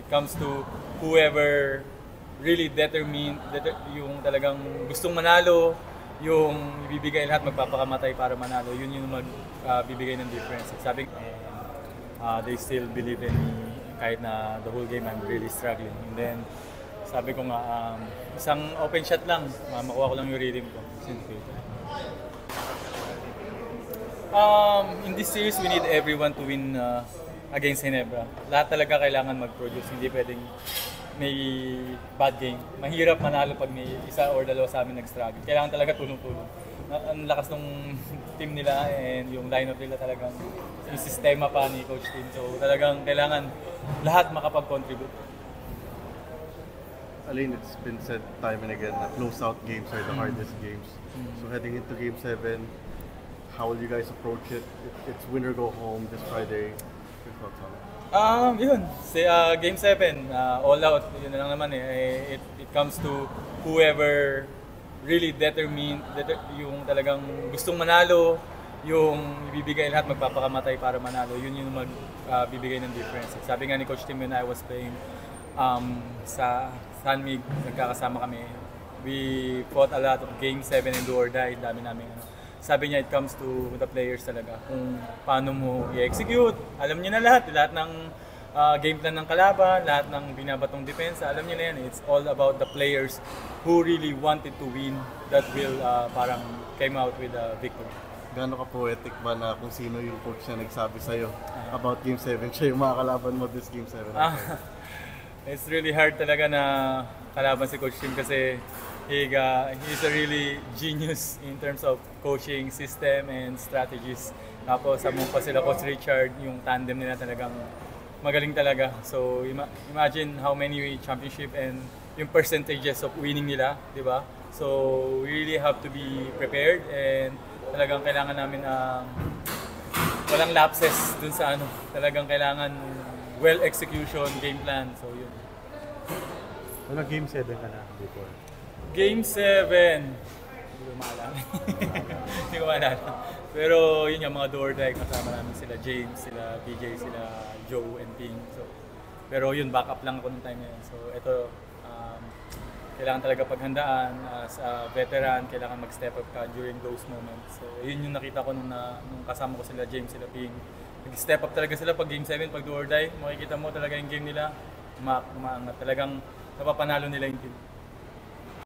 it comes to whoever really determined, yung talagang gustong manalo, yung ibibigay lahat, magpapakamatay para manalo, yun yung magbibigay ng difference. Sabi they still believe in me kahit na the whole game I'm really struggling. And then sabi ko nga, isang open shot lang, makuha ko lang yung rhythm ko. In this series, we need everyone to win against Ginebra. Lahat talaga kailangan mag-produce, hindi pwedeng may bad game. Mahirap manalo pag may isa or dalawa sa amin nag-struggle. Kailangan talaga tulong-tulong. Ang lakas ng team nila and yung lineup nila talagang yung sistema pa ni Coach Tim. So talagang kailangan lahat makapag-contribute. Alain, it's been said time and again na close-out games are the hardest games. So heading into Game 7, how will you guys approach it? It's win or go home this Friday. Your thoughts on it? Yun. Game 7, all out. Yun na lang naman eh. It comes to whoever really determined, yung talagang gustong manalo, yung ibibigay lahat, magpapakamatay para manalo. Yun yung magbibigay ng difference. Sabi nga ni Coach Tim when I was playing sa Sanmig, nagkakasama kami. We fought a lot of Game 7 and do or die. Dami namin Sabi niya, it comes to the players talaga. Kung paano mo i-execute. Alam niyo na lahat ng game plan ng kalaban, lahat ng binabatong depensa. Alam niyo na yan. It's all about the players who really wanted to win that will parang came out with a victory. Gaano ka poetic ba na kung sino yung coach na nagsabi sa'yo about Game 7? Siya yung mga kalaban mo this Game 7? It's really hard talaga na kalaban si Coach Tim kasi he's a really genius in terms of coaching system and strategies. Tapos sabong pa sila Coach Richard, yung tandem nila talagang magaling talaga. So imagine how many championship and yung percentages of winning nila, di ba? So we really have to be prepared and talagang kailangan namin walang lapses dun sa talagang kailangan well execution, game plan. So yun. Ano Game 7 ka na before? Game 7, hindi ko maalala. Hindi ko maalala. Pero yun yung mga do or die, kasama namin sila James, sila PJ, sila Joe and Ping. So, pero yun, backup lang ako nung time na yun. So ito, kailangan talaga paghandaan as a veteran, kailangan mag-step up ka during those moments. So yun yung nakita ko nung kasama ko sila James, sila Ping. Nag-step up talaga sila pag Game 7, pag do or die. Makikita mo talaga yung game nila, umaangat. Talagang napapanalo nila yung team.